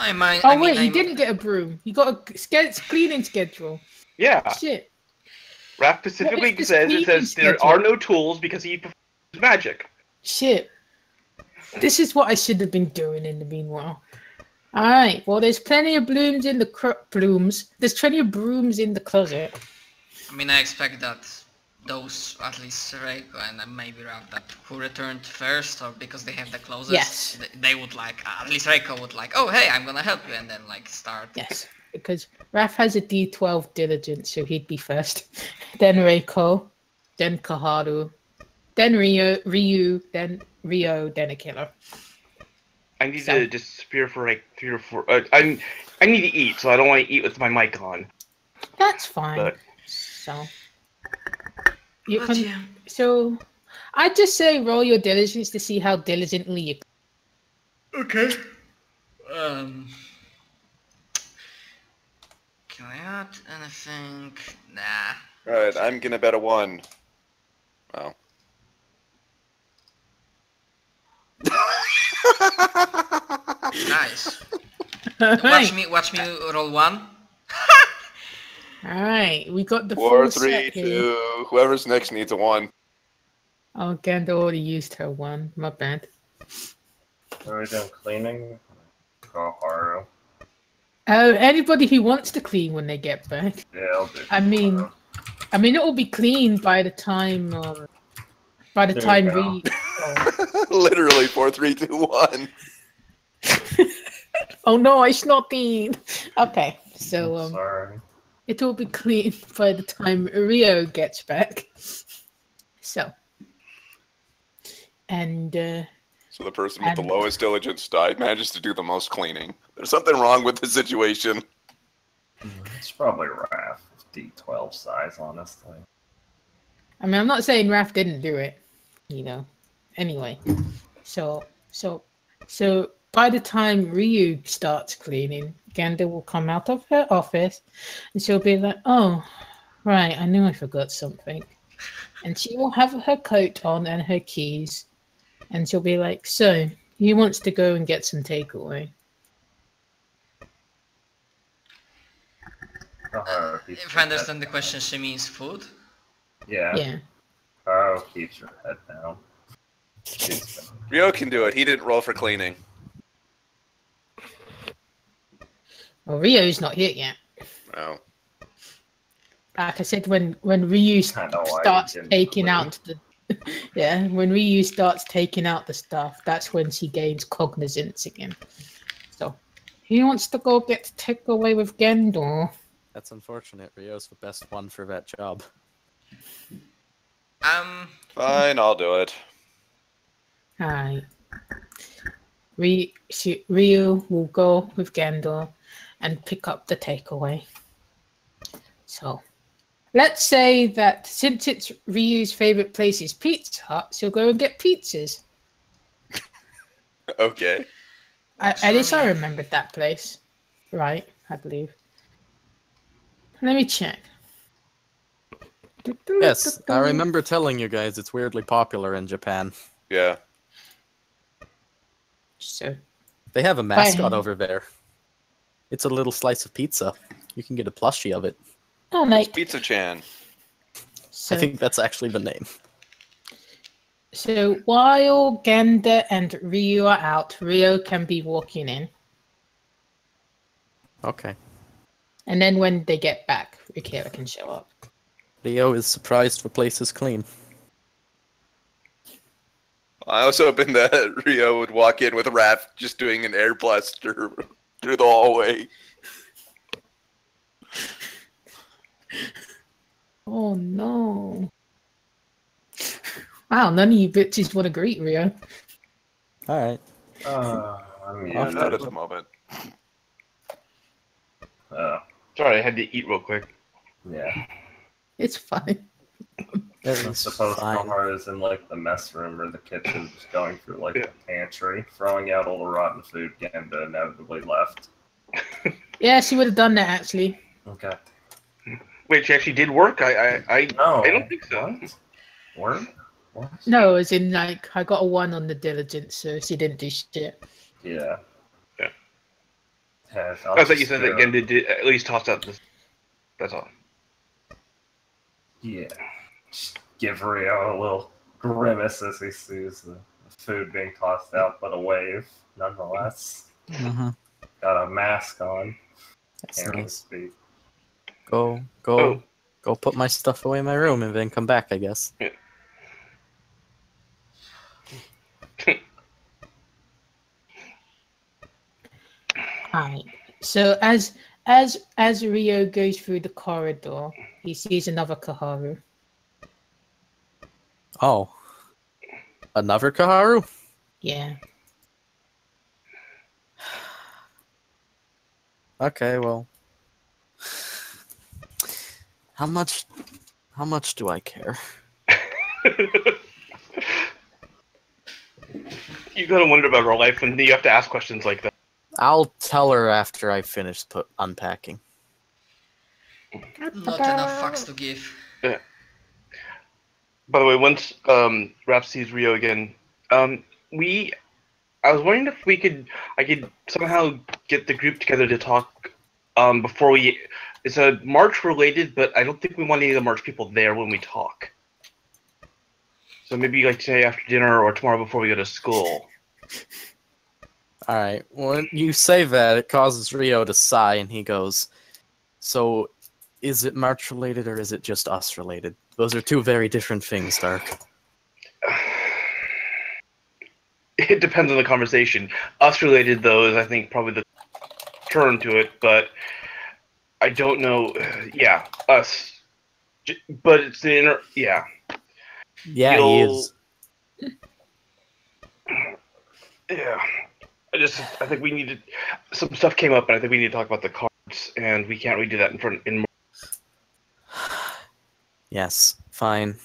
Oh wait, he didn't get a broom. He got a cleaning schedule. Yeah. Shit. Raph specifically says there are no tools because he prefers magic. Shit. This is what I should have been doing in the meanwhile. Alright, well there's plenty of blooms in the There's plenty of brooms in the closet. I mean, I expect that those, at least Reiko and maybe Raph, that who returned first, or because they have the closest, yes. They would like, at least Reiko would like, oh hey, I'm gonna help you, and then like start. Yes, because Raph has a D12 diligence, so he'd be first. Then Reiko, then Kaharu, then Ryu, then Rio, then Akira. I need to disappear for like 3 or 4. I need to eat, so I don't want to eat with my mic on. That's fine. But... So you can. So I just say roll your diligence to see how diligently you. Okay. Can I add anything? Nah. Alright, I'm gonna bet a 1. Oh. Nice. Right. Watch me roll 1. Alright, we got the 4, 3, 2. Whoever's next needs a 1. Oh, Ganda already used her 1. My bad. Are we doing cleaning? Kaharu. Anybody who wants to clean when they get back. Yeah, I'll do. I mean, it will be clean by the time. By the time we. Literally 4, 3, 2, 1. Oh no, it's not clean. Okay, so sorry. It will be clean by the time Rio gets back. So. And. So the person with the lowest diligence manages to do the most cleaning. There's something wrong with the situation. It's probably Raph. D12 size, honestly. I mean, I'm not saying Raph didn't do it, you know. Anyway, so by the time Ryu starts cleaning, Ganda will come out of her office, and she'll be like, "Oh, right, I knew I forgot something," and she will have her coat on and her keys. And she'll be like, "So, he wants to go and get some takeaway." If I understand the question, she means food? Yeah. Yeah. Oh, keep your head down. Rio can do it. He didn't roll for cleaning. Well, Rio's not here yet. No. Like I said, when Ryu starts taking out the... Yeah, when Ryu starts taking out the stuff, that's when she gains cognizance again. So, he wants to go get takeaway with Gendo. That's unfortunate. Rio's the best one for that job. Fine, I'll do it. Alright. Ryu will go with Gendo and pick up the takeaway. So... let's say that since it's Ryu's favorite place is Pizza Hut, she'll go and get pizzas. Okay. At least I remembered that place. Right, I believe. Let me check. Yes, I remember telling you guys it's weirdly popular in Japan. Yeah. So they have a mascot over there. It's a little slice of pizza. You can get a plushie of it. Oh, mate. Pizza-chan. So, I think that's actually the name. So while Genda and Ryu are out, Rio can be walking in. Okay. And then when they get back, Akira can show up. Rio is surprised the place is clean. I was hoping that Rio would walk in with Raph just doing an air blaster through the hallway. Oh no. Wow, none of you bitches want to greet Rio. Alright. I'm not at the moment. Sorry, I had to eat real quick. Yeah. It's fine. I suppose Kaharu is in like the mess room or the kitchen, just going through like the pantry, throwing out all the rotten food Ganda inevitably left. Yeah, she would have done that actually. Okay. Wait, she actually did work? I don't think so. What? What? No, as in like I got a 1 on the diligence, so she didn't do shit. Yeah. I thought you said that Genda did at least toss out this. That's all. Yeah. Just give Rio a little grimace as he sees the food being tossed out, but a wave nonetheless. Mm-hmm. Got a mask on. That's Can't really nice. speak. Go put my stuff away in my room and then come back, I guess. Yeah. Alright. So as Rio goes through the corridor, he sees another Kaharu. Oh. Another Kaharu? Yeah. Okay, well. How much do I care? You gotta wonder about her life when you have to ask questions like that. I'll tell her after I finish unpacking. Not enough fucks to give. Yeah. By the way, once Raph sees Rio again, I was wondering if I could somehow get the group together to talk before we. It's a march related, but I don't think we want any of the march people there when we talk. So maybe like today after dinner or tomorrow before we go to school. Alright, when you say that, it causes Rio to sigh, and he goes, so, is it March related, or is it just us related? Those are two very different things, Dark. It depends on the conversation. Us related, though, is I think probably the turn to it, but I don't know. Yeah, us. But it's the inner. Yeah. Yeah, he is. Yeah. I think we needed. Some stuff came up, and I think we need to talk about the cards, and we can't really do that in. Yes, fine.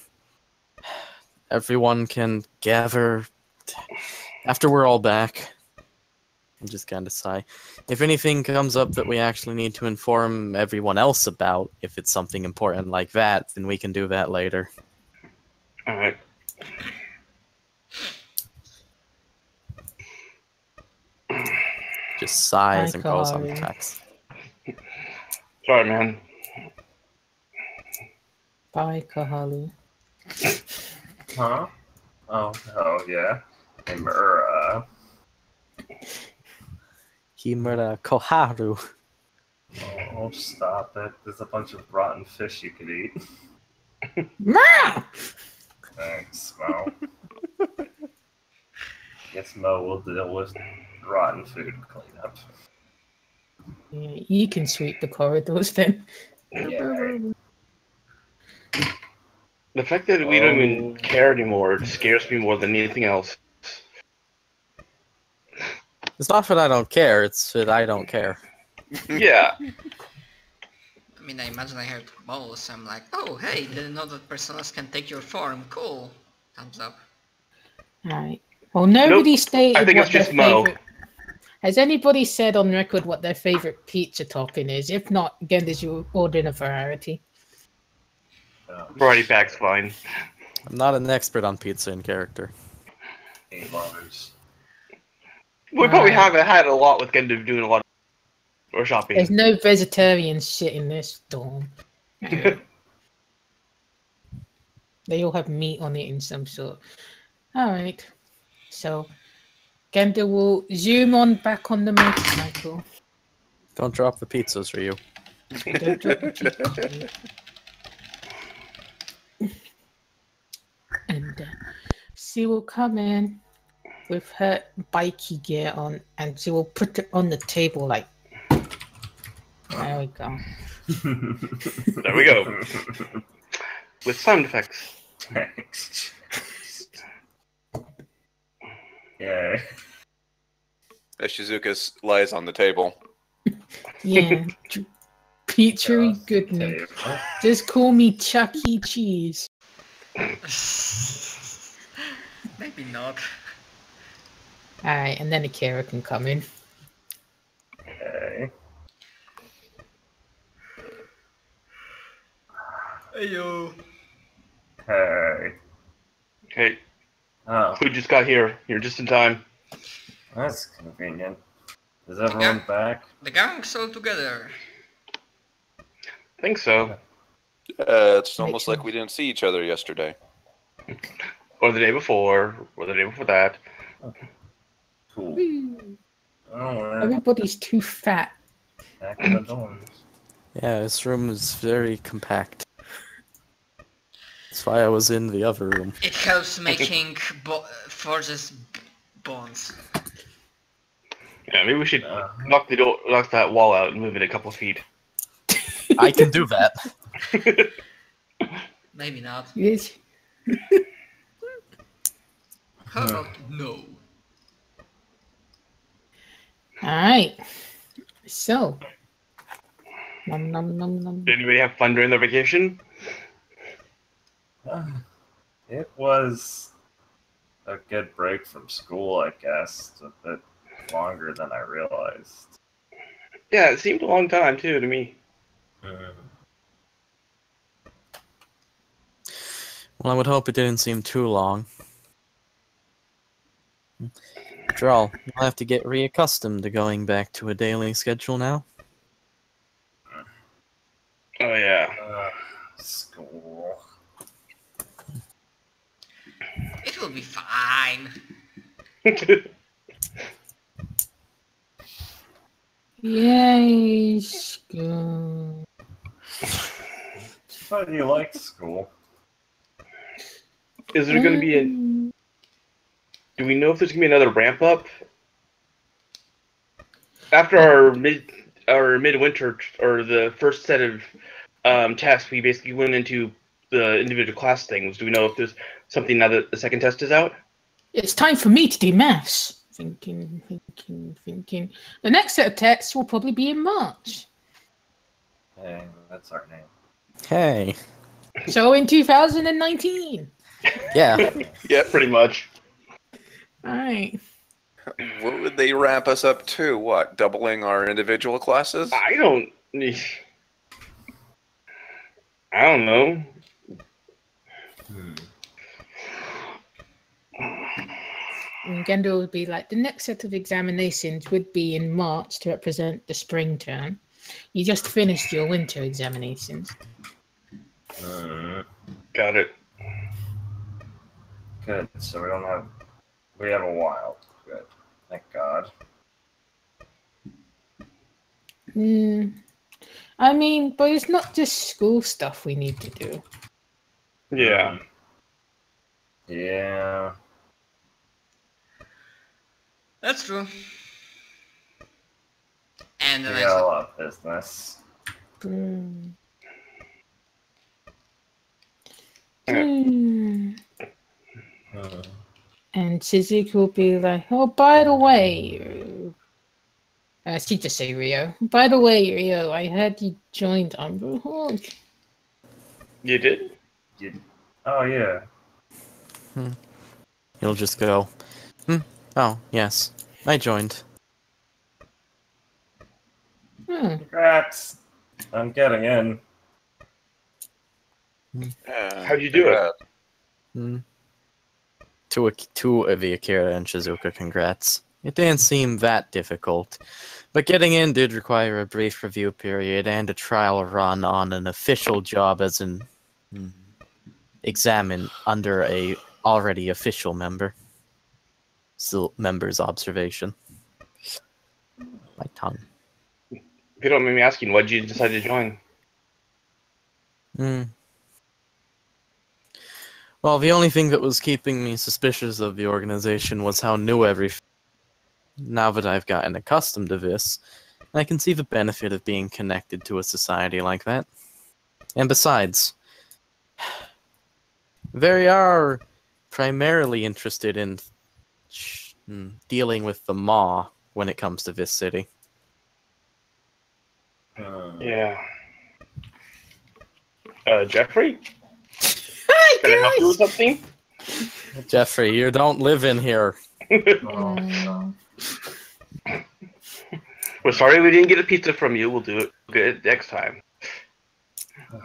Everyone can gather after we're all back. I'm just kind of sigh. If anything comes up that we actually need to inform everyone else about, if it's something important like that, then we can do that later. Alright. Just sighs and goes on text. Sorry, man. Bye, Kaharu. Huh? Oh, yeah. Himura. Himura Koharu. Oh, stop it. There's a bunch of rotten fish you could eat. Thanks, Mo. Guess Mo will deal with rotten food cleanup. Yeah, you can sweep the corridors then. Yeah, right. The fact that we don't even care anymore scares me more than anything else. It's not that I don't care, it's that I don't care. Yeah. I mean, I imagine I heard Moles. I'm like, oh, hey, didn't know that personas can take your form. Cool. Thumbs up. Alright. Well, nobody stated I think what it's just their Mo. favorite. Has anybody said on record what their favorite pizza topping is? If not, again, did you order in a variety? Variety pack's fine. I'm not an expert on pizza in character. Eight lovers. We probably haven't had a lot with Genda doing a lot of shopping. There's no vegetarian shit in this dorm. They all have meat on it in some sort. Alright. So, Genda will zoom on back on the motorcycle. Don't drop the pizzas for you. Don't drop the pizzas. And she will come in with her bikey gear on, and she will put it on the table like. There we go. There we go. With sound effects. Thanks. Yay. As Shizuka lies on the table. Yeah. Peachy goodness. Just call me Chuck E. Cheese. Maybe not. Alright, and then Akira can come in. Okay. Hey yo. Hey. Hey, Oh, food just got here. You're just in time. that's convenient. Is everyone back? The gang's all together. I think so. It's almost like we didn't see each other yesterday. Or the day before, or the day before that. Cool. Woo. Alright, Everybody's too fat. back in the dorms. Yeah, this room is very compact. That's why I was in the other room. It helps making forges bonds. Yeah, maybe we should knock that wall out and move it a couple feet. I can do that. Maybe not. Yes. How about no? Alright. So. Nom nom nom nom. Did anybody have fun during their vacation? It was a good break from school, I guess. It's a bit longer than I realized. Yeah, it seemed a long time too to me. Well, I would hope it didn't seem too long. After all, you'll have to get reaccustomed to going back to a daily schedule now. Oh yeah. School. It will be fine. Yay, school. But you liked school. Is there going to be a? Do we know if there's going to be another ramp up after our midwinter or the first set of tests? We basically went into the individual class things. Do we know if there's something now that the second test is out? It's time for me to do maths. Thinking. The next set of tests will probably be in March. Hey, that's our name. Hey. So in 2019. Yeah. Yeah, pretty much. Alright. What would they ramp us up to? What? Doubling our individual classes? I don't know. And Gendo would be like, the next set of examinations would be in March to represent the spring term. You just finished your winter examinations. Got it. Good. So we have a while. Good. Thank God. I mean, but it's not just school stuff we need to do. Yeah. Yeah. That's true. And the We next got a lot of business. And Shizuku will be like, oh, by the way, she just say Rio. By the way, Rio, I heard you joined Umber Hawk. You did? Oh, yeah. He'll just go, oh, yes, I joined. Congrats. I'm getting in. How'd you do it? To the Akira and Shizuka, congrats. It didn't seem that difficult, but getting in did require a brief review period and a trial run on an official job as an examine under a already official member. Still member's observation. My tongue. If you don't mind me asking, why'd you decide to join? Well, the only thing that was keeping me suspicious of the organization was how new everything. Now that I've gotten accustomed to this, I can see the benefit of being connected to a society like that. And besides, they are primarily interested in dealing with the Maw when it comes to this city. Yeah. Jeffrey? Hi, Can I help you with something? Jeffrey, you don't live in here. We're sorry we didn't get a pizza from you. We'll get it next time.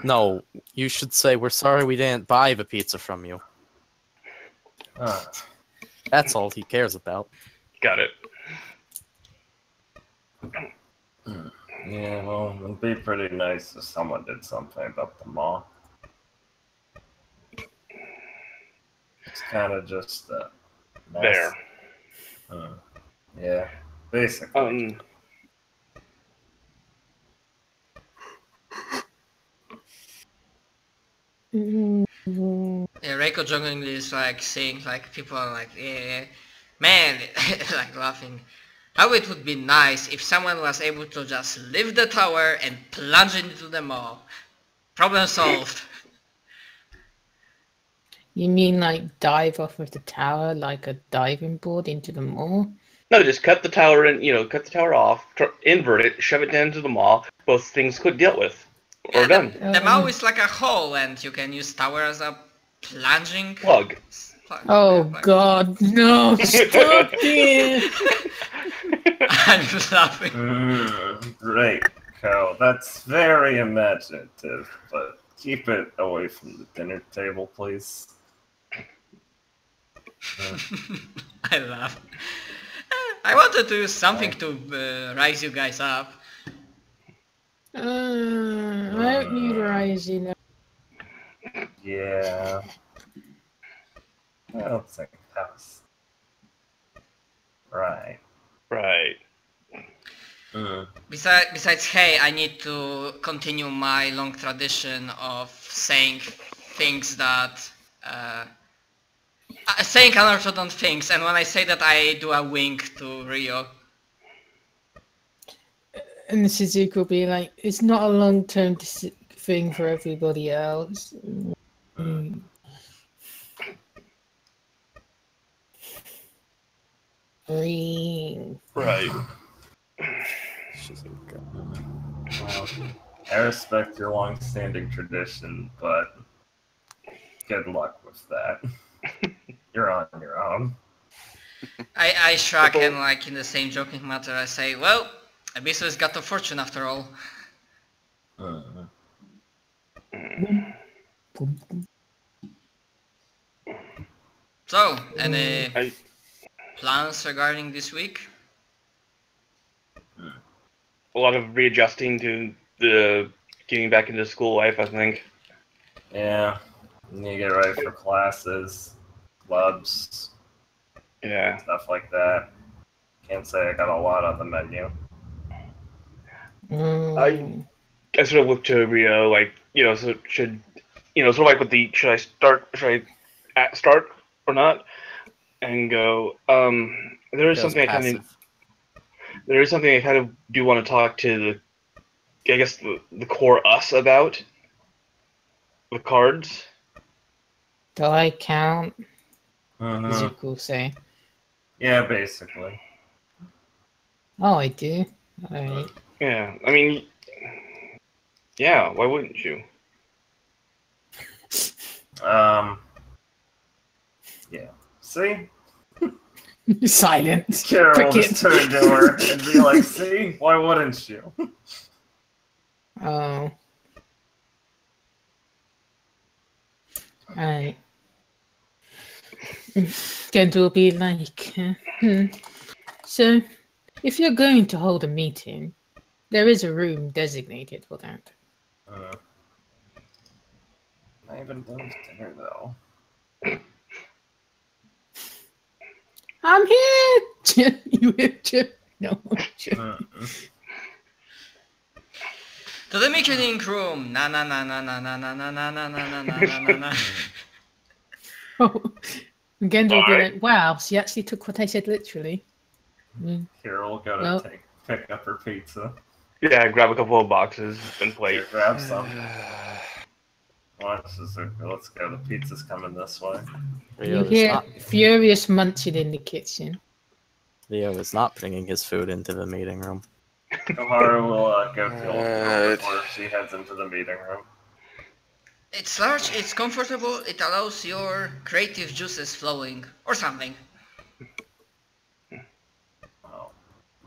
No, you should say, we're sorry we didn't buy the pizza from you. That's all he cares about. Got it. Yeah, well, it'd be pretty nice if someone did something about the mall. It's kind of just a mess. There. Yeah, basically. Yeah, Reiko jokingly is like saying like people are like, yeah, man, like laughing. How it would be nice if someone was able to just leave the tower and plunge into the mall. Problem solved. You mean like dive off of the tower like a diving board into the mall? No, just cut the tower and cut the tower off, invert it, shove it down into the mall. Both things could dealt with, or done. The mall is like a hole, and you can use tower as a plunging Plug. Oh plug. God, no! Stop it! I'm laughing. Great, Cal. That's very imaginative, but keep it away from the dinner table, please. I laugh. I wanted to do something to rise you guys up. I don't need rising up. Yeah. I don't think that's right. Right. Besides, hey, I need to continue my long tradition of saying things that saying unorthodox things, and when I say that, I do a wink to Rio. And Suzuki will be like, it's not a long-term thing for everybody else. Right. Well, I respect your long-standing tradition, but good luck with that. You're on your own. I shrug and like in the same joking matter I say, well, Abyssal's got a fortune after all. So, any plans regarding this week? A lot of readjusting to the getting back into school life, I think. Yeah, you need to get ready for classes, clubs, stuff like that. Can't say I got a lot on the menu. I sort of look to Rio, like, so should, sort of like with the, should I start or not? And go, there is something I kind of do want to talk to the core us about. The cards. Do I count? Zuko will say. Yeah, basically. Oh, I do? Alright. Yeah, I mean, yeah, why wouldn't you? Yeah. See? Silence. Carol just turned to her and be like, see? Why wouldn't you? Oh. Alright. Gendo will be like, so, if you're going to hold a meeting, there is a room designated for that. I haven't done dinner, though. I'm here! You have no. To the meeting room! Na na na na na na na na na na na na na na. Oh, Gendo will be like, wow, she actually took what I said literally. Carol gotta pick up her pizza. Yeah, grab a couple of boxes and plate. Here, grab some. Let's go. The pizza's coming this way. You hear furious munching in the kitchen. Leo is not bringing his food into the meeting room. Koharu will go to the room before she heads into the meeting room. It's large, it's comfortable, it allows your creative juices flowing, or something. Oh,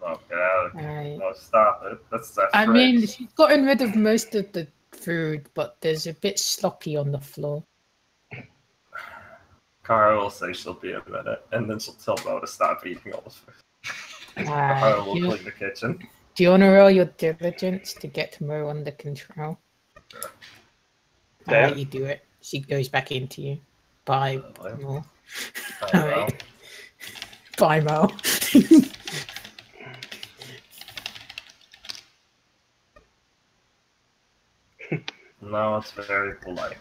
okay. Right. No, stop it. That's I mean, she's gotten rid of most of the food, but there's a bit sloppy on the floor. Kara will say she'll be a minute, and then she'll tell Mo to stop eating all the food. Kara will clean the kitchen. Do you want to roll your diligence to get Mo under control? I'll let you do it. She goes back into you. Bye, Mo. Alright. Bye, Mo. No, it's very polite.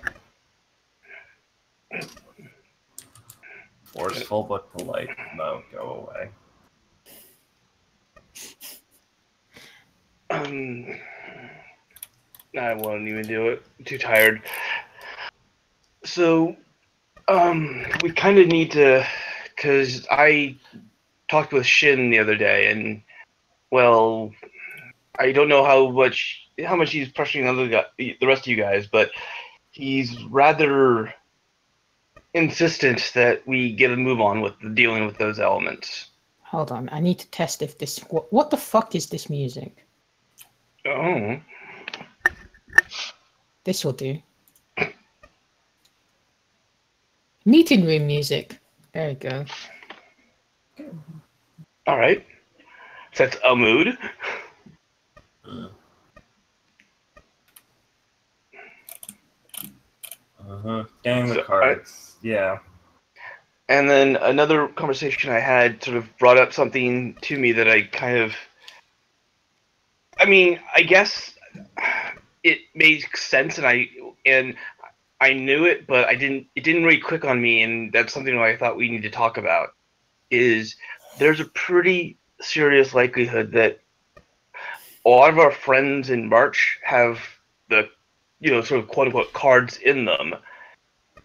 Forceful but polite. No, go away. I won't even do it. I'm too tired. So, we kind of need to, because I talked with Shin the other day, and well, I don't know how much he's pressuring the rest of you guys, but he's rather insistent that we get a move on with dealing with those elements. Hold on, I need to test if this. What the fuck is this music? Oh. This will do. Meeting room music. There we go. All right. Sets a mood. Getting the cards. Yeah. And then another conversation I had sort of brought up something to me that I kind of... I mean, I guess it makes sense, and I knew it, but it didn't really click on me, and that's something that I thought we need to talk about. Is there's a pretty serious likelihood that a lot of our friends in March have the, sort of quote unquote cards in them,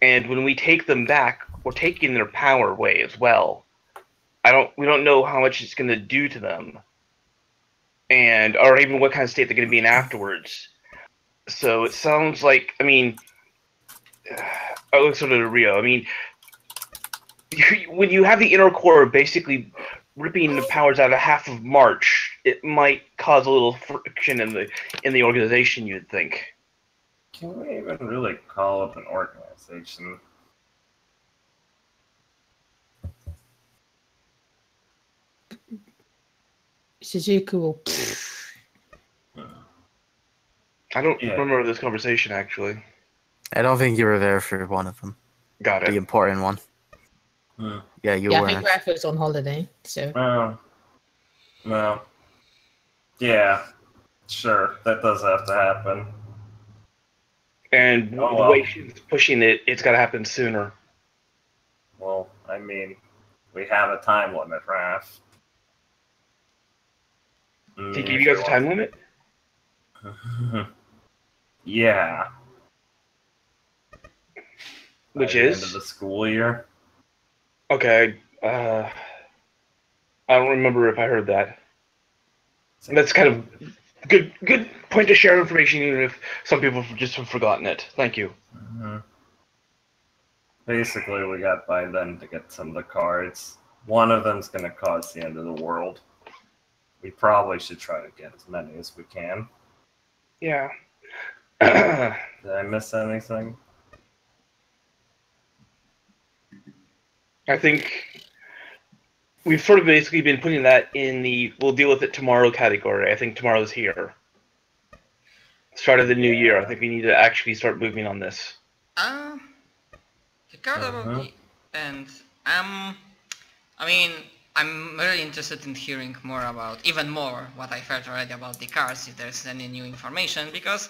and when we take them back, we're taking their power away as well. We don't know how much it's going to do to them, or even what kind of state they're going to be in afterwards. So it sounds like, I mean, I look sort of Rio. I mean, when you have the inner core basically ripping the powers out of half of March, it might cause a little friction in the organization, you'd think. Can we even really call it an organization? Suzuki will. I don't remember this conversation, actually. I don't think you were there for one of them. Got it. The important one. Yeah, you were. I think Raph was on holiday, so. Well. Yeah. Sure, that does have to happen. And the way she's pushing it, it's got to happen sooner. Well, I mean, we have a time limit, Raph. He gave you guys a time limit? Yeah. Which By the is? end of the school year. Okay. I don't remember if I heard that. That's kind of good point to share information, even if some people just have forgotten it. Thank you. Basically, we got by then to get some of the cards. One of them's going to cause the end of the world. We probably should try to get as many as we can. Yeah. Did I miss anything? I think we've sort of basically been putting that in the we'll deal with it tomorrow category. I think tomorrow's here. Start of the new year. I think we need to actually start moving on this. The card about the end. I mean, I'm really interested in hearing more about, even more, what I've heard already about the cards, if there's any new information, because,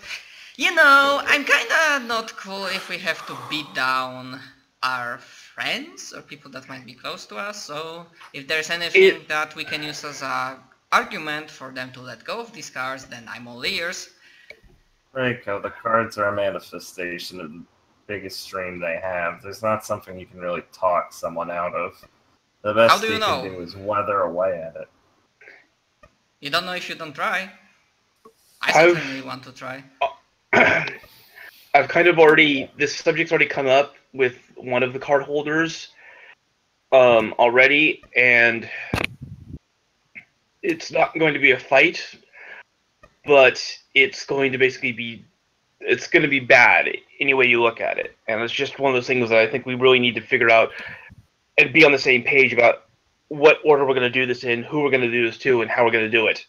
I'm kinda not cool if we have to beat down our friends or people that might be close to us, so if there's anything that we can use as an argument for them to let go of these cards, then I'm all ears. Reiko, the cards are a manifestation of the biggest stream they have. There's not something you can really talk someone out of. The best you can do is weather away at it. You don't know if you don't try. I certainly want to try. I've kind of this subject's already come up with one of the card holders already, and it's not going to be a fight, but it's going to basically be bad any way you look at it. And it's just one of those things that I think we really need to figure out and be on the same page about what order we're going to do this in, who we're going to do this to, and how we're going to do it.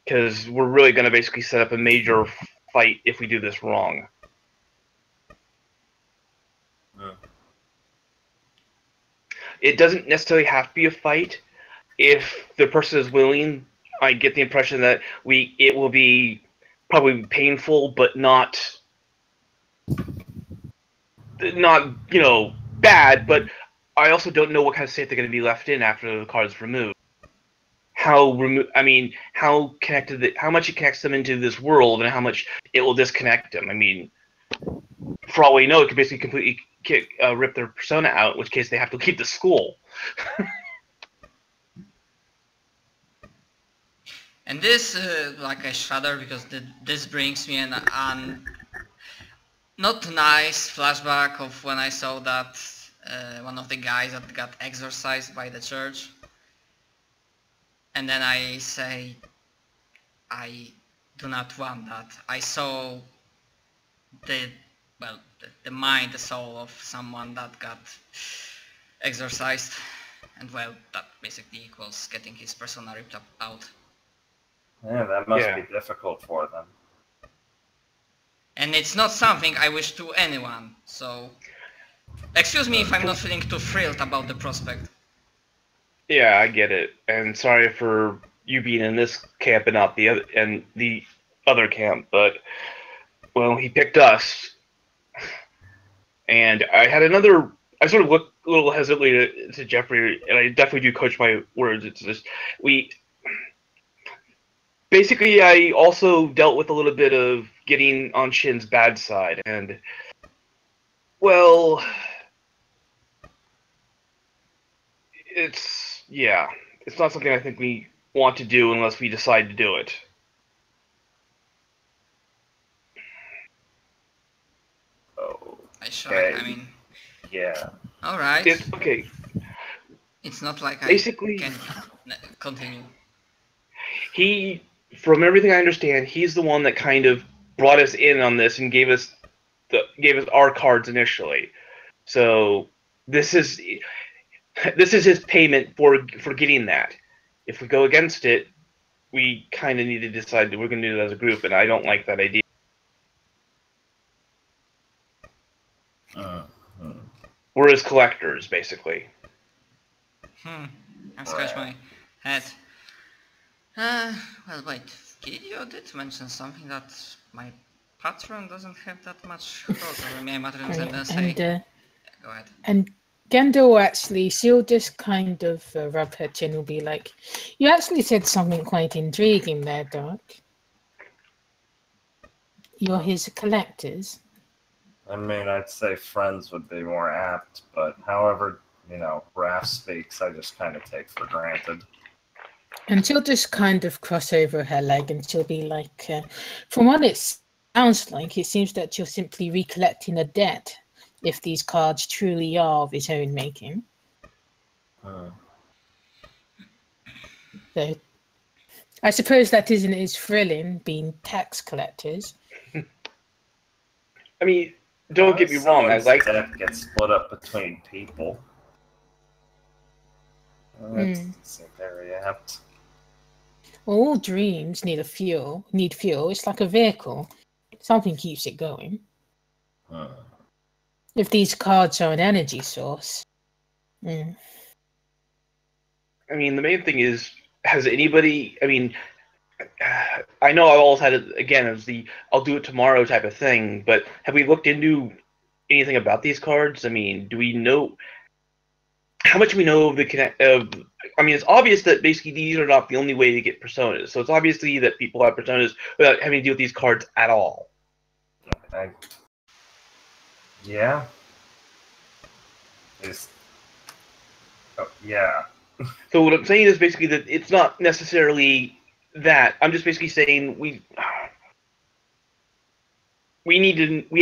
because we're really going to basically set up a major fight if we do this wrong. It doesn't necessarily have to be a fight. If the person is willing, I get the impression that it will be probably painful, but not bad. But I also don't know what kind of state they're going to be left in after the card is removed. How much it connects them into this world, and how much it will disconnect them. I mean, for all we know, it could basically completely rip their persona out, in which case they have to leave the school. And this, like I shudder, because this brings me an not nice flashback of when I saw that one of the guys that got exorcised by the church. And then I say, I do not want that. I saw the mind, the soul of someone that got exorcised. And well, that basically equals getting his persona ripped out. Yeah, that must be difficult for them. And it's not something I wish to anyone, so... Excuse me if I'm not feeling too thrilled about the prospect. Yeah, I get it. And sorry for you being in this camp and not the other camp, but... Well, he picked us. And I had another... I sort of looked a little hesitantly to Jeffrey, and I definitely do coach my words. It's just... Basically, I also dealt with a little bit of getting on Shin's bad side, and, well, it's not something I think we want to do unless we decide to do it. Oh, I mean... Yeah. Alright. It's okay. It's not like Basically, I can continue. From everything I understand, he's the one that kind of brought us in on this and gave us our cards initially. So this is his payment for getting that. If we go against it, we kind of need to decide that we're going to do it as a group, and I don't like that idea. We're his collectors, basically. I scratch my head. Well, wait. Kidio did mention something that my patron doesn't have that much thought over me. I didn't say. Go ahead. And Gendo actually, she'll just kind of rub her chin and be like, "You actually said something quite intriguing there, Doc. You're his collectors." I mean, I'd say friends would be more apt, but however, Raph speaks, I just kind of take for granted. And she'll just kind of cross over her leg and she'll be like, from what it sounds like, it seems that you're simply recollecting a debt if these cards truly are of his own making. So, I suppose that isn't as thrilling, being tax collectors. I mean, don't get me wrong, I like... debt gets split up between people. That doesn't seem very apt. Well, all dreams need fuel. It's like a vehicle. Something keeps it going. If these cards are an energy source. I mean, the main thing is, has anybody... I mean, I know I've always had it, again, as the I'll do it tomorrow type of thing, but have we looked into anything about these cards? I mean, do we know... How much we know of the I mean, it's obvious that basically these are not the only way to get personas. So it's obviously that people have personas without having to deal with these cards at all. Yeah. Yeah. So what I'm saying is basically that it's not necessarily that. I'm just basically saying we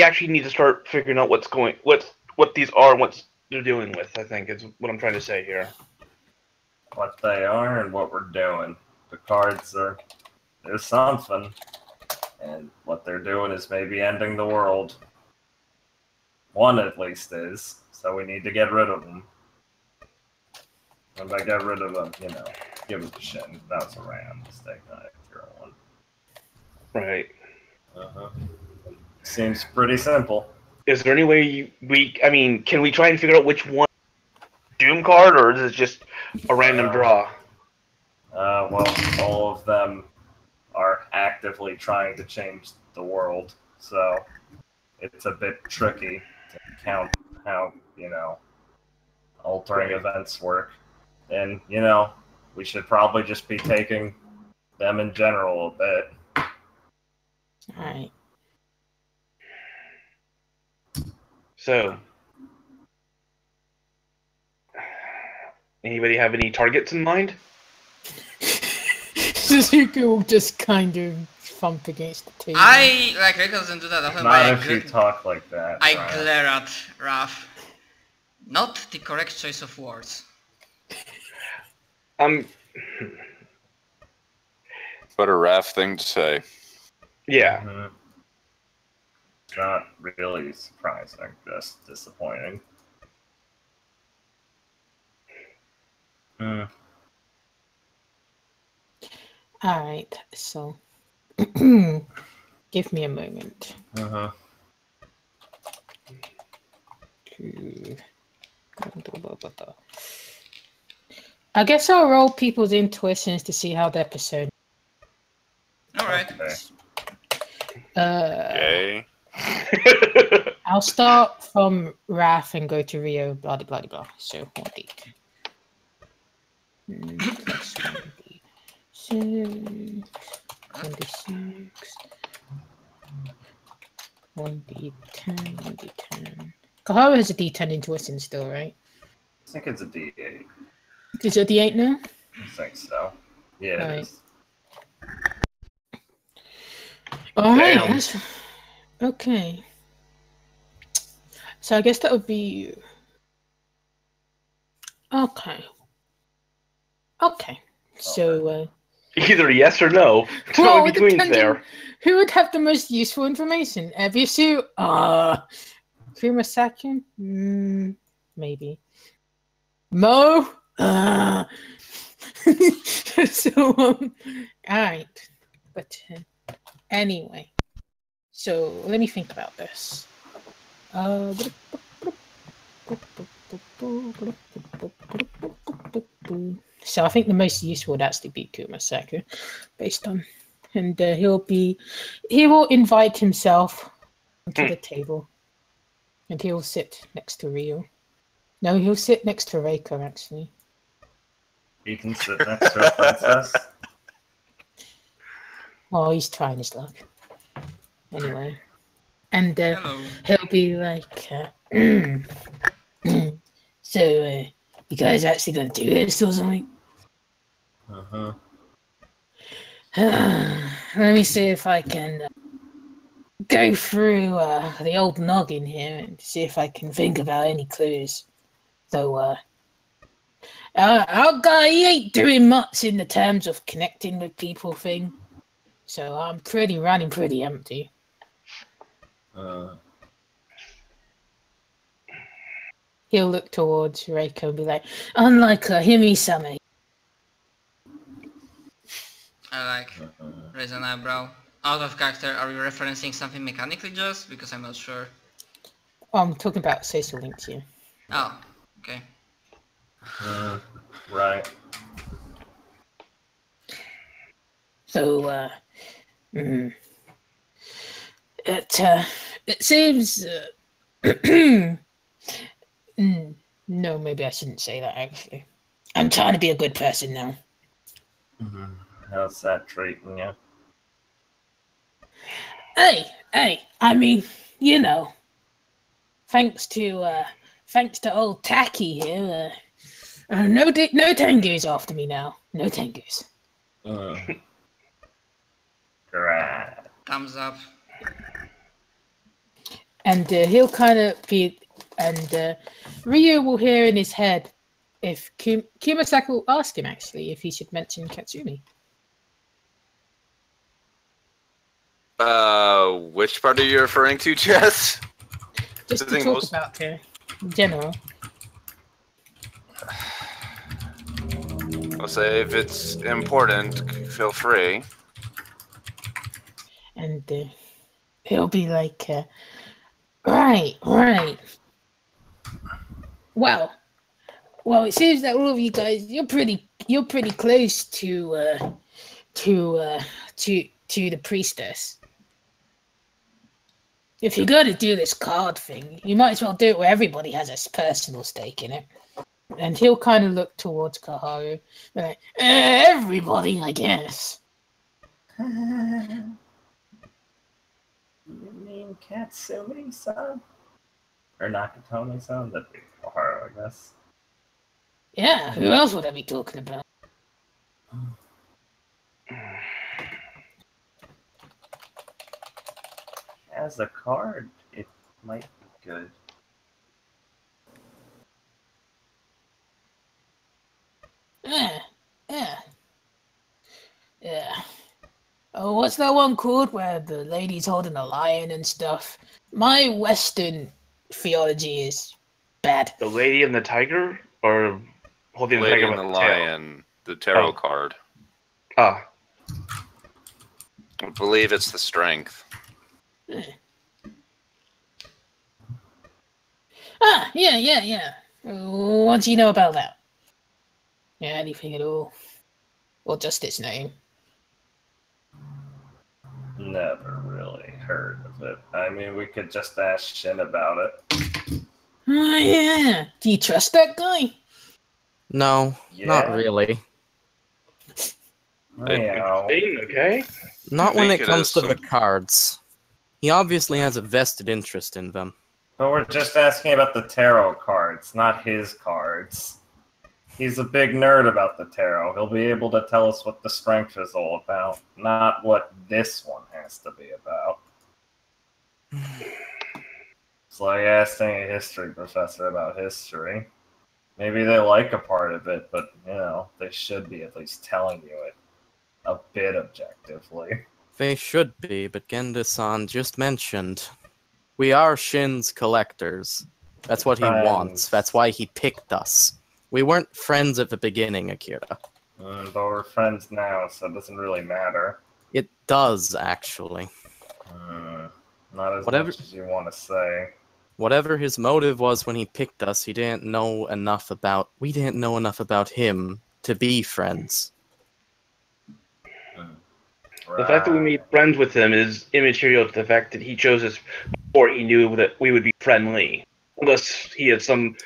actually need to start figuring out what these are and what they're dealing with, I think, is what I'm trying to say here. What they are and what we're doing. The cards are... There's something. And what they're doing is maybe ending the world. One at least is. So we need to get rid of them. And by get rid of them, give them to Shin. That was a random mistake, not a pure one. Right. Uh-huh. Seems pretty simple. Is there any way I mean, can we try and figure out which one Doom card, or is it just a random draw? Well, all of them are actively trying to change the world, so it's a bit tricky to count how, altering events work. And, we should probably just be taking them in general a bit. Alright. So, anybody have any targets in mind? Suzuki will just kind of thump against the table. Reiko doesn't do that often, but Not if you talk like that. I Ryan. glare at Raph. Not the correct choice of words. What a Raph thing to say. Yeah. Mhm. It's not really surprising, just disappointing. Alright, so give me a moment. Uh-huh. I guess I'll roll people's intuitions to see how they're persona. Alright. Okay. I'll start from Raph and go to Rio, blah blah blah blah. So 1d. Plus 1d6. 1d6. 1d10. 1d10. Kahara has a d10 intuition still, right? I think it's a D8. Is it a d8 now? I think so. Yeah, Right. it is. Alright. Damn. Okay. So I guess that would be. Okay. Okay. So. Either yes or no. Well, No in between depending- there. Who would have the most useful information? Ebisu? Kumasaki? Maybe. Mo? So, alright. But anyway. So, let me think about this. So I think the most useful would actually be Kumasaku, based on, and he will invite himself to the table, and he'll sit next to Rio. No, he'll sit next to Reiko actually. You can sit next to a princess. Oh, he's trying his luck. Anyway, and Hello. he'll be like, so you guys actually gonna do this or something? Uh-huh. Let me see if I can go through the old noggin here and see if I can think about any clues. So, our guy, he ain't doing much in the terms of connecting with people thing. So I'm running pretty empty. He'll look towards Reiko and be like, unlike Himi-sama. I raise an eyebrow. Out of character, are you referencing something mechanically just? Because I'm not sure. I'm talking about social links here. Oh, okay. Right. So, it seems. No, maybe I shouldn't say that. Actually, I'm trying to be a good person now. How's that treating you? Hey, I mean, thanks to old Tacky here. No Tengu's after me now. No Tengu's. Great. Thumbs up. And he'll kind of be, and Ryu will hear in his head if Kumasaki will ask him actually if he should mention Katsumi. Which part are you referring to, Jess? Just I to think talk most- about her in general. I'll say if it's important, feel free. and he'll be like, right. Well, it seems that all of you guys, you're pretty close to the priestess. If you're going to do this card thing, you might as well do it where everybody has a personal stake in it. And he'll kind of look towards Kaharu, like, everybody, I guess. You mean Katsumi-san? Or Nakatomi-san? That'd be Kaharu, I guess. Yeah, who else would I be talking about? As a card, it might be good. Yeah. Oh, what's that one called where the lady's holding a lion and stuff? My Western theology is bad. The Lady and the Tiger, or holding the Lady tiger and by the the tail? Lion, the tarot Oh. card. Ah, I believe it's the Strength. Yeah. What do you know about that? Yeah, anything at all? Or just its name? Never really heard of it. I mean, we could just ask Shin about it. Oh, yeah. Do you trust that guy? No, not really. okay. Not when think it it comes is to the some- cards. He obviously has a vested interest in them. But we're just asking about the tarot cards, not his cards. He's a big nerd about the tarot. He'll be able to tell us what the strength is all about, not what this one has to be about. It's like asking a history professor about history. Maybe they like a part of it, but, they should be at least telling you it a bit objectively. They should be, but Genda-san just mentioned. We are Shin's collectors. That's what he wants. That's why he picked us. We weren't friends at the beginning, Akira. But we're friends now, so it doesn't really matter. It does, actually. Not as Whatever- much as you want to say. Whatever his motive was when he picked us, we didn't know enough about him to be friends. The fact that we made friends with him is immaterial to the fact that he chose us before he knew that we would be friendly. Unless he had some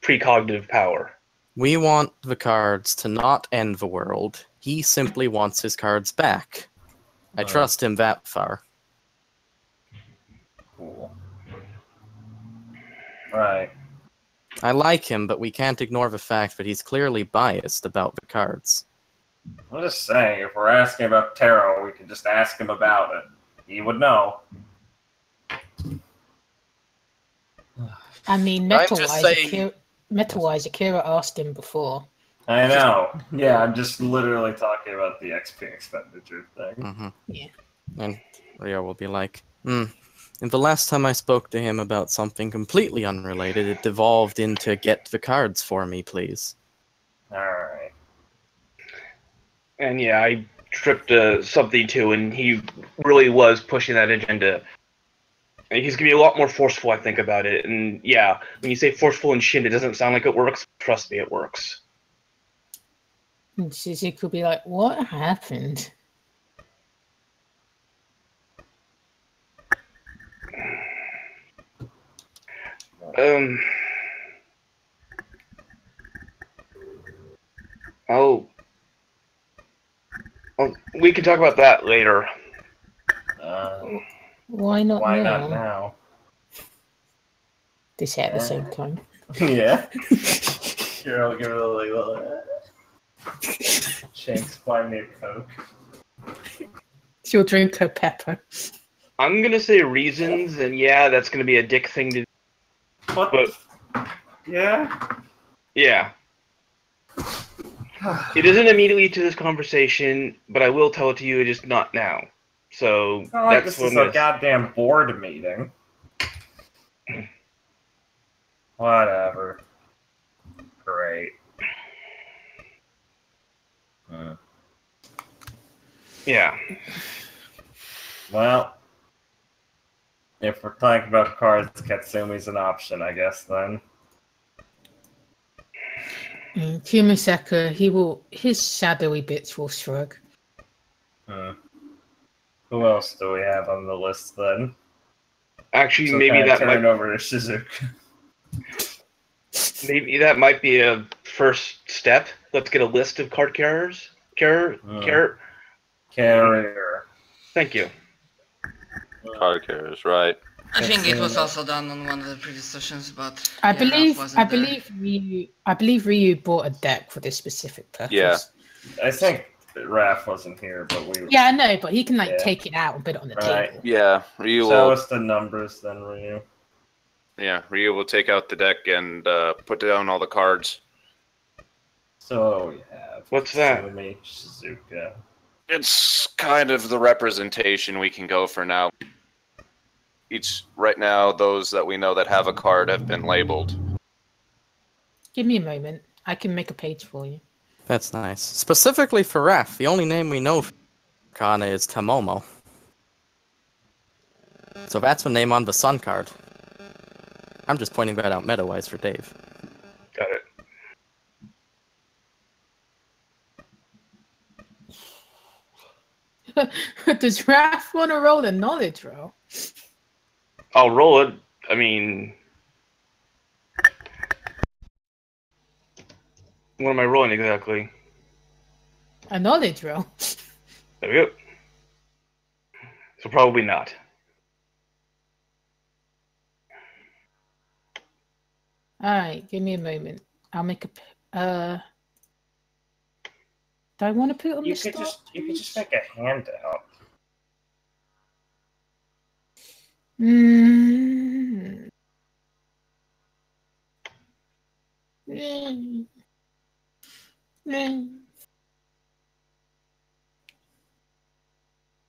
precognitive power. We want the cards to not end the world. He simply wants his cards back. I trust him that far. Cool. Right. I like him, but we can't ignore the fact that he's clearly biased about the cards. I'm just saying, if we're asking about tarot, we can just ask him about it. He would know. I mean, I'm just saying- Metal-wise, Akira asked him before. I know. Yeah, I'm just literally talking about the XP expenditure thing. Mm-hmm. Yeah. And Rio will be like, And the last time I spoke to him about something completely unrelated, it devolved into get the cards for me, please. Alright. And yeah, I tripped something too, and he really was pushing that agenda. And he's gonna be a lot more forceful, I think, about it. And yeah, when you say forceful and Shin, it doesn't sound like it works. Trust me, it works. And Suzy could be like, what happened? We can talk about that later. Why not Why now? not now? They say at the same time. Yeah. Here, I'll give it a little. Shanks, buy me a Coke. She'll drink her pepper. I'm gonna say reasons, and yeah, that's gonna be a dick thing to do. What? But Yeah? yeah. It isn't immediately to this conversation, but I will tell it to you, just not now. So It's not like that's this what is I'm a gonna goddamn board meeting. Whatever. Great. yeah. Well, if we're talking about cards, Katsumi's an option, I guess, then. Kumiseka, his shadowy bits will shrug. Who else do we have on the list, then? Actually, So maybe can I that turn might over to Shizuka? maybe that might be a first step. Let's get a list of card carriers. Carrier. Carrier. Thank you. Card carriers, right? I think it was Katsuna. also done on one of the previous sessions, but I yeah, believe Ralph wasn't I believe Ryu bought a deck for this specific purpose. Yeah. I think Raph wasn't here, but we. Yeah, I know, but he can like Yeah. take it out and put it on the Right. table. Yeah, Ryu Show will. us the numbers, then, Ryu. Yeah, Ryu will take out the deck and put down all the cards. So we have. What's that? Katsumi, Shizuka. It's kind of the representation we can go for now. Right now, those that we know that have a card have been labeled. Give me a moment. I can make a page for you. That's nice. Specifically for Raph, the only name we know for Kana is Tamomo. So that's the name on the Sun card. I'm just pointing that out meta-wise for Dave. Got it. Does Raph want to roll a knowledge roll? I'll roll it. I mean, what am I rolling exactly? A knowledge roll? There we go. So probably not. Alright, give me a moment. I'll make a... Do I want to put it on You the could start? just make a handout. Mm. Mm. Mm.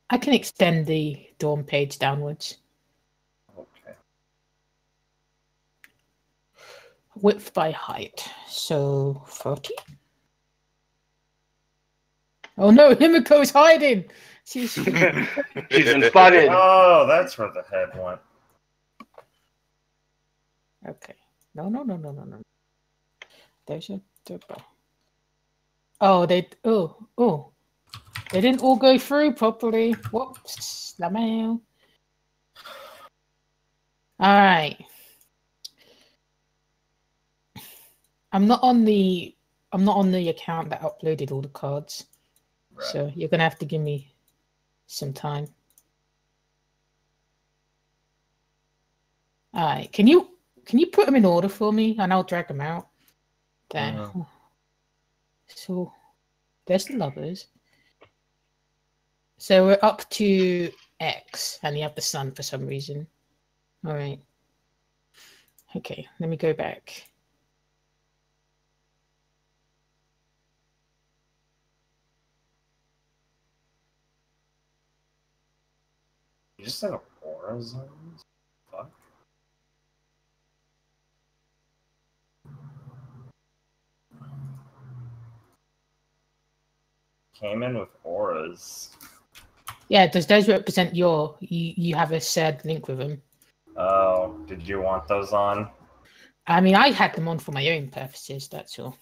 I can extend the Dawn page downwards. Okay. Width by height. So 30? Oh no, Himiko's hiding! She's She's been spotted. Oh, that's where the head went. okay. No. There's a turbo. Oh, they didn't all go through properly. Whoops, the mail. All right. I'm not on the account that uploaded all the cards, Right. so you're gonna have to give me some time. All right. Can you put them in order for me, and I'll drag them out. There. So there's the lovers. So we're up to X, and you have the sun for some reason. All right. Okay, let me go back. You just said aura zones? Fuck. Came in with auras. Yeah, does those represent you have a shared link with them? Oh, did you want those on? I mean, I had them on for my own purposes, that's all.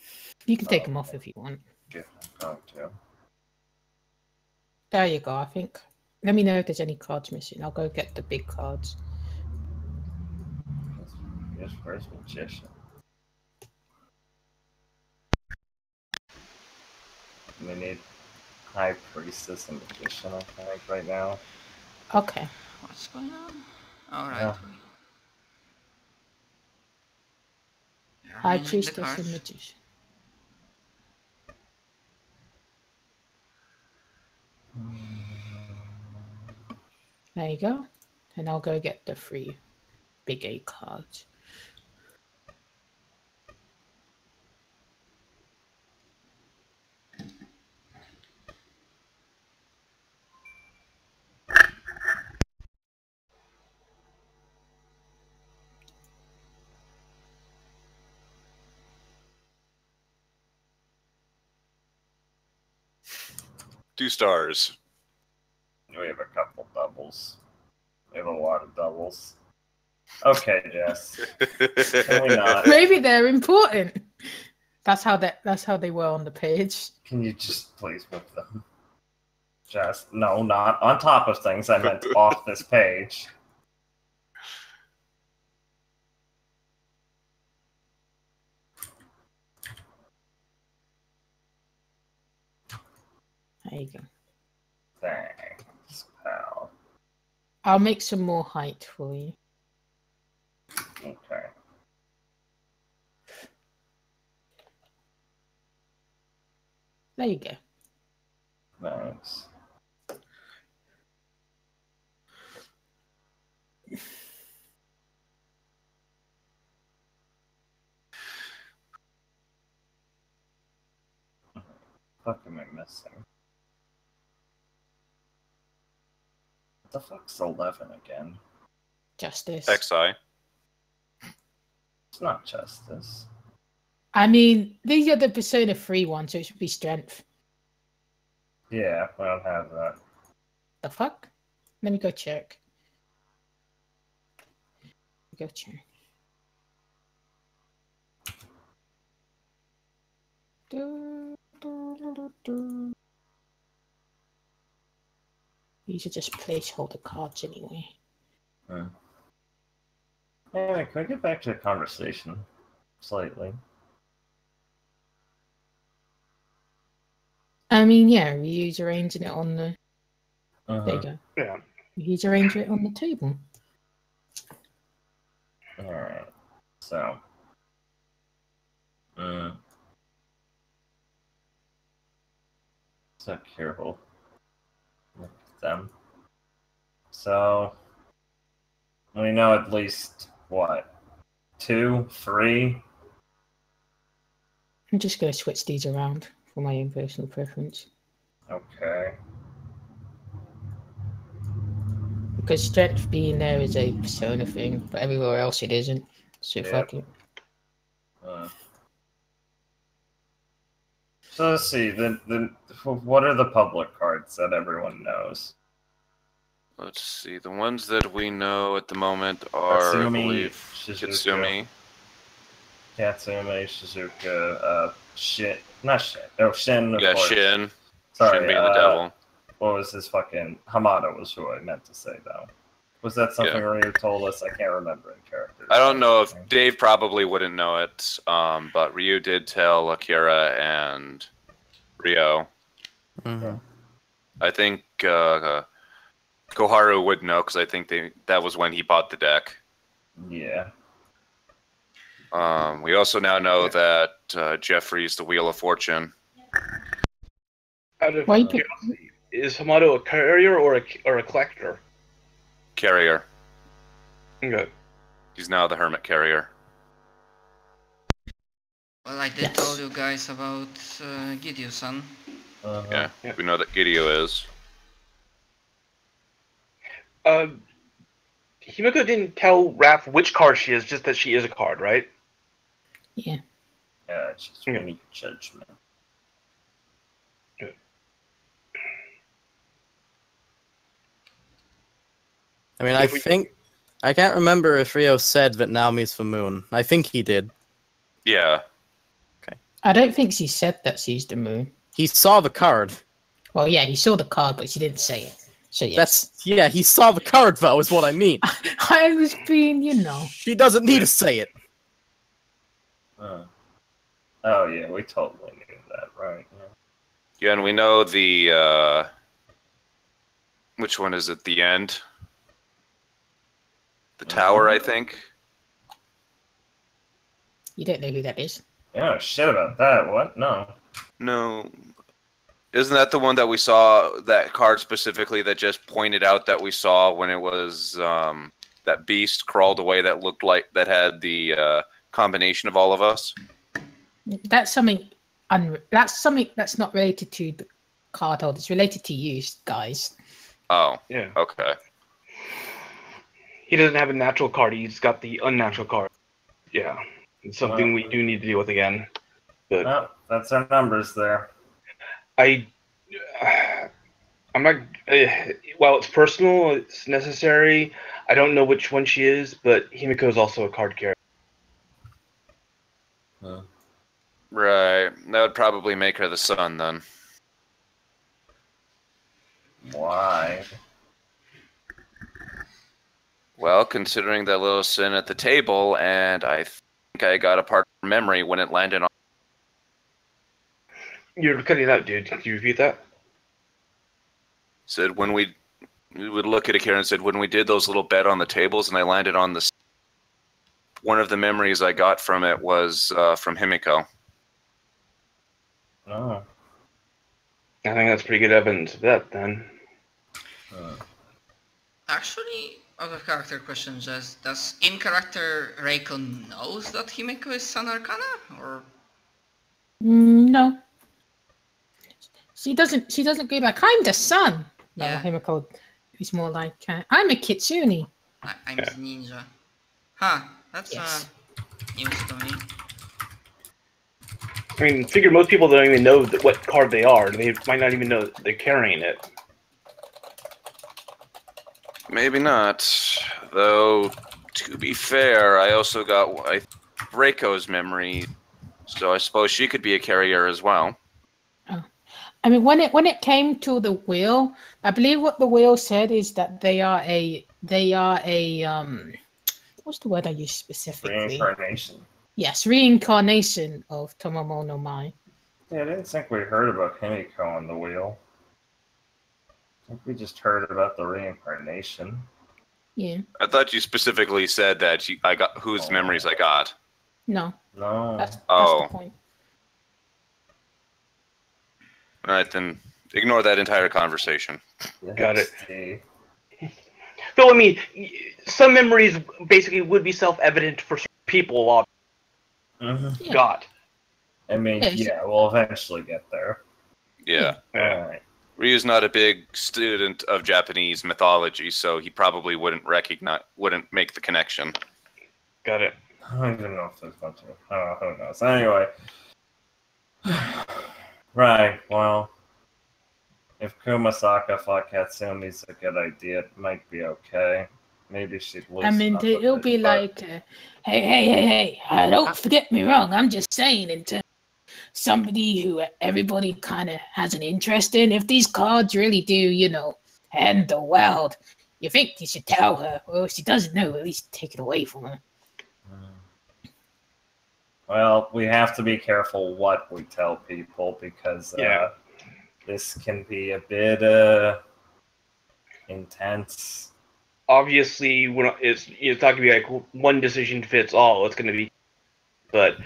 You can take them off if you want. Yeah, I'm going to. There you go, I think. Let me know if there's any cards missing. I'll go get the big cards. Where's Magician? We need High Priestess and Magician, I think, right now. Okay. What's going on? Alright. Yeah. High Priestess and Magician. There you go. And I'll go get the 3 big A cards. Two stars. We have a couple doubles. We have a lot of doubles. Okay, Jess. Can we not? Maybe they're important. That's how they were on the page. Can you just please move them? Jess, no, not on top of things. I meant off this page. There you go. Thanks, pal. I'll make some more height for you. Okay. There you go. Thanks. What am I missing? What the fuck's 11 again? Justice. XI. It's not justice. I mean, these are the Persona 3 ones, so it should be strength. Yeah, I don't have that. The fuck? Let me go check. Go check. These are just placeholder cards anyway. Anyway, can we get back to the conversation slightly? I mean, yeah, Ryu's arranging it on the... There you go. Yeah. Ryu's arranging it on the table. Alright. So. So careful. Look at them. So. We know at least, what? 2, 3? I'm just going to switch these around for my own personal preference. Okay. Because strength being there is a Persona thing, but everywhere else it isn't. So fuck it. So let's see. What are the public cards that everyone knows? Let's see. The ones that we know at the moment are, I Katsumi, believe, Shizuka. Kitsumi. Katsume, Shizuka, Shin, of Yeah, course. Shin. Sorry, Shin being the devil. What was his fucking... Hamada was who I meant to say, though. Was that something Ryu told us? I can't remember in characters. I don't know if... Dave probably wouldn't know it, but Ryu did tell Akira and Ryo. Mm-hmm. Yeah. I think Koharu would know, because I think that was when he bought the deck. Yeah. We also now know that Jeffrey's the Wheel of Fortune. Out of curiosity, is Hamato a carrier or a collector? Carrier. Okay. He's now the Hermit Carrier. Well, I did tell you guys about Gideo-san. Yeah, we know that Gideo is. Himiko didn't tell Raph which card she is, just that she is a card, right? Yeah. Yeah, it's just really judgment. I mean, I can't remember if Ryo said that Naomi's the moon. I think he did. Yeah. I don't think she said that she's the moon. He saw the card. Well, yeah, he saw the card, but she didn't say it. So yes. He saw the card, though, is what I mean. I was being, She doesn't need to say it. Oh, yeah, we totally knew that, right? Yeah, and we know the, which one is at the end? The tower, I think. You don't know who that is. Yeah, shit about that. What? No. No. Isn't that the one that we saw, that card specifically that just pointed out that we saw when it was, that beast crawled away that looked like, that had the combination of all of us? That's something that's not related to the card holder. It's related to you guys. Oh. Yeah. Okay. He doesn't have a natural card, he's got the unnatural card. Yeah. It's something we do need to deal with again. But No, that's our numbers there. I I'm not. While it's personal, it's necessary. I don't know which one she is, but Himiko is also a card character. Right. That would probably make her the sun then. Why? Well, considering that little sin at the table, and I think I got a part of her memory when it landed on. You're cutting out, dude. Can you repeat that? Said when we would look at Akira and said when we did those little bet on the tables and I landed on the. One of the memories I got from it was from Himiko. Oh. I think that's pretty good evidence of that, then. Actually, out of character questions, does in-character Reiko knows that Himiko is Sun Arcana, or? No. She doesn't go back. I'm the sun. Yeah. No, Himiko is more like I'm a kitsune. I'm the ninja. Huh, that's Yes. news to me. I mean, figure most people don't even know what card they are. They might not even know that they're carrying it. Maybe not. Though, to be fair, I also got Reiko's memory, so I suppose she could be a carrier as well. I mean, when it came to the wheel, I believe what the wheel said is that they are a what's the word I use specifically? Reincarnation. Yes, reincarnation of Tomomo no Mai. Yeah, I didn't think we heard about Himiko on the wheel. I think we just heard about the reincarnation. Yeah. I thought you specifically said that I got whose memories I got. No, No. that's Oh. the point. All right, then ignore that entire conversation. Got it. See. Though, I mean, some memories basically would be self-evident for certain people. Mhm. Yeah. God. I mean, Yes. yeah, we'll eventually get there. Yeah. Alright. Ryu's not a big student of Japanese mythology, so he probably wouldn't make the connection. Got it. I don't even know if there's much of it. Oh, who knows? Anyway. Right, well. If Kumasaka thought Katsumi's a good idea, it might be okay. Maybe she'd lose. I mean, it'll be like, hey, don't forget me wrong. I'm just saying, in terms of somebody who everybody kind of has an interest in, if these cards really do, end the world, you think you should tell her. Well, if she doesn't know, at least take it away from her. Well, we have to be careful what we tell people because this can be a bit intense. Obviously, it's not going to be like one decision fits all. It's going to be, but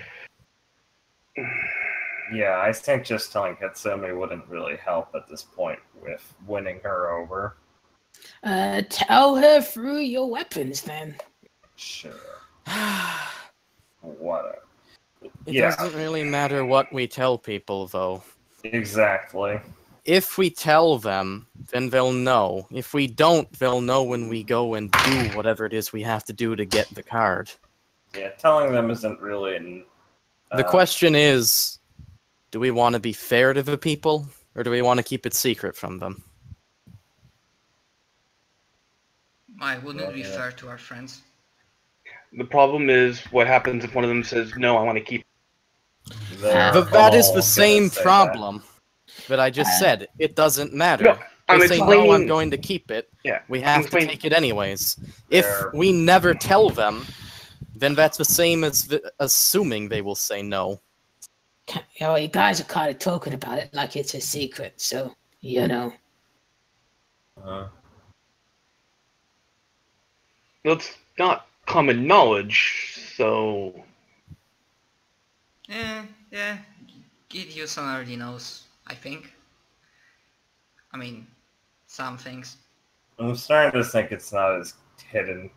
yeah, I think just telling Katsumi wouldn't really help at this point with winning her over. Tell her through your weapons, then. Sure. Whatever. It doesn't really matter what we tell people, though. Exactly. If we tell them, then they'll know. If we don't, they'll know when we go and do whatever it is we have to do to get the card. Yeah, telling them isn't really... The question is, do we want to be fair to the people, or do we want to keep it secret from them? Why wouldn't it be fair to our friends? the problem is what happens if one of them says, no, I want to keep But that is the same problem that I just said. It doesn't matter. No, I'm They say, no, explaining- I'm going to keep it. Yeah, We have to explain- take it anyways. If we never tell them, then that's the same as assuming they will say no. You guys are kind of talking about it like it's a secret, so, That's not common knowledge, so... Yeah. Gideon already knows, I think. I mean, some things. I'm starting to think it's not as hidden.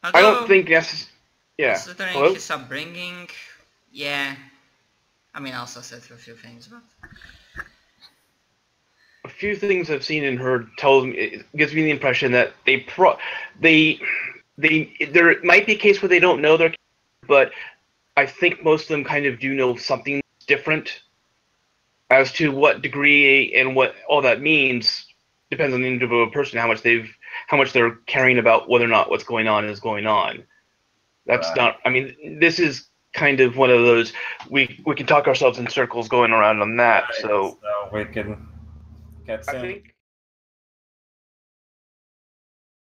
I don't think yeah. Considering Hello? his upbringing, yeah. I mean, I also said a few things, but... A few things I've seen and heard it gives me the impression that there might be a case where they don't know their, but I think most of them kind of do know something different. As to what degree and what all that means depends on the individual person, how much they're caring about whether or not what's going on is going on. That's Right. not. I mean, this is kind of one of those we can talk ourselves in circles going around on that. Right, So we can get I some think